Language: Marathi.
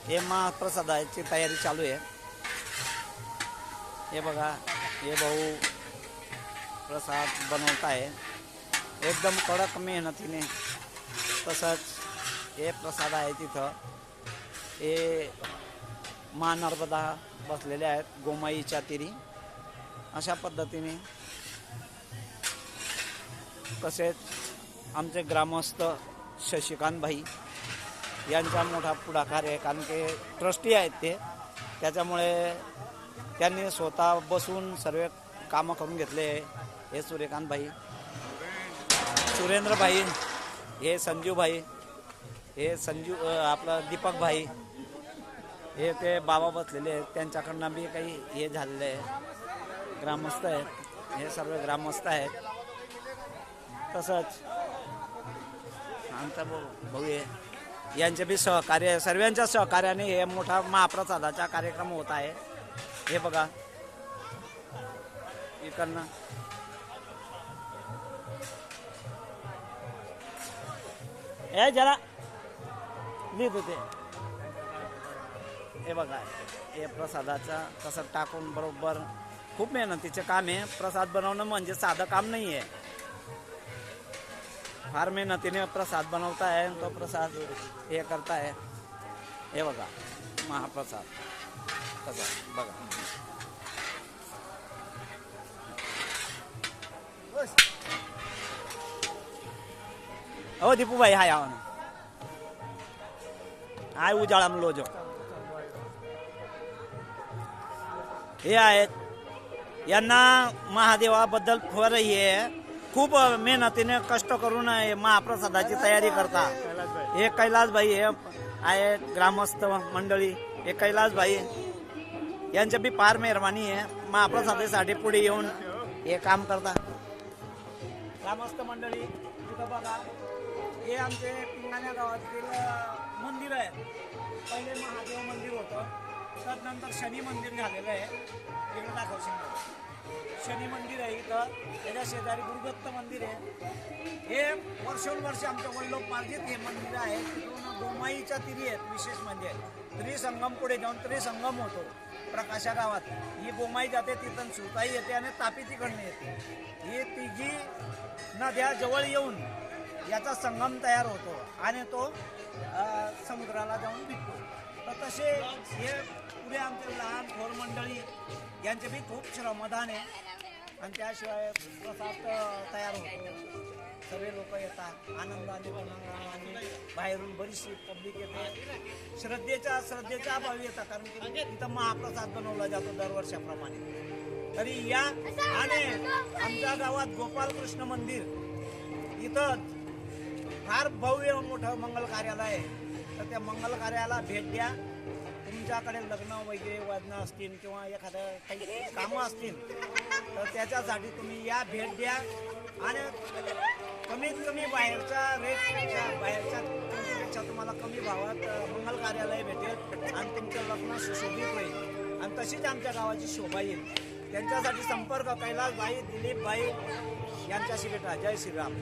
हे महाप्रसादाची तयारी चालू आहे। हे बघा, हे भाऊ प्रसाद बनवत आहे एकदम कडक मेहनतीने। तसंच हे प्रसाद आहे तिथं, हे माँ नर्मदा बसलेले आहेत गोमाईच्या तीरी अशा पद्धतीने। तसेच आमचे ग्रामस्थ शशिकांत भाई यांचा मोठा पुढाकार आहे, कारण की ट्रस्टी आहेत ते, त्याच्यामुळे त्यांनी स्वतः बसून सर्व कामं करून घेतले। हे सूर्यकांत भाई, सुरेंद्र भाई, हे संजू भाई, हे आपलं दीपक भाई, हे ते बाबा बसलेले आहेत, त्यांच्याकडनं बी काही हे झालेलं आहे। ग्रामस्थ आहेत, हे सर्व ग्रामस्थ आहेत। तसंच आमचा भाऊ आहे, यांचे बी सहकार्य, सर्वांच्या सहकार्याने हे मोठा महाप्रसादाचा कार्यक्रम होत आहे। हे बघा इकडनं हे जरा लिहित होते। हे बघा, हे प्रसादाचा तसं टाकून बरोबर खूप मेहनतीचे काम आहे। प्रसाद बनवणं म्हणजे साधं काम नाही आहे, फार मेहनतीने प्रसाद बनवताय, तो प्रसाद हे करताय। हे बघा महाप्रसाद कसा बघा। हो दीपू भाई, हाय हाय उजाळा लोजो हे आहेत। यांना महादेवाबद्दल फार हे खूप मेहनतीने कष्ट करून महाप्रसादाची तयारी करता। हे कैलास भाई हे आहे ग्रामस्थ मंडळी, हे कैलास भाई यांच्या बी फार मेहरबानी आहे, महाप्रसादासाठी पुढे येऊन हे काम करता। ग्रामस्थ मंडळी तिथं बघा, हे आमचे पिंगाण्या गावातील मंदिर आहे। पहिले महादेव मंदिर होतं, त्यानंतर शनी मंदिर झालेलं आहे। इकडे दाखवशील शनी मंदिर आहे इथं, त्याच्या शेजारी गुरुदत्त मंदिर आहे। हे वर्षोनवर्ष आमच्या वल्लोपार्जित हे मंदिर आहे। तिकडून गोमाईच्या तिरी आहेत, विशेष म्हणजे त्रिसंगम पुढे जाऊन त्रिसंगम होतो प्रकाशा गावात। ही गोमाई जाते, तिथून सुताई येते आणि तापी तिकडनं येते। ही तिघी नद्या जवळ येऊन याचा संगम तयार होतो आणि तो समुद्राला जाऊन भेटतो। तर तसे हे पुढे आमचे लहान थोर मंडळी यांचे बी खूप श्रमदान आहे, आणि त्याशिवाय प्रसाद तयार होतो। सर्व लोक येतात आनंदाने, आणि बाहेरून बरीचशी पब्लिक येते, श्रद्धेच्या अभावी येतात, कारण की इथं महाप्रसाद बनवला जातो दरवर्षाप्रमाणे। तरी या आणि आमच्या गावात गोपालकृष्ण मंदिर इथं फार भव्य मोठं मंगल कार्यालय आहे। तर त्या मंगल कार्याला भेट द्या। तुमच्याकडे लग्न वगैरे वाजन असतील किंवा एखादं काही कामं असतील तर त्याच्यासाठी तुम्ही या, भेट द्या, आणि कमीत कमी बाहेरच्या किमतीपेक्षा तुम्हाला कमी भावात मंगल कार्यालय भेटेल आणि तुमचं लग्न सुशोभित होईल, आणि तशीच आमच्या गावाची शोभा येईल। त्यांच्यासाठी संपर्क कैलास भाई, दिलीप भाई यांच्याशी भेटा। जय श्रीराम।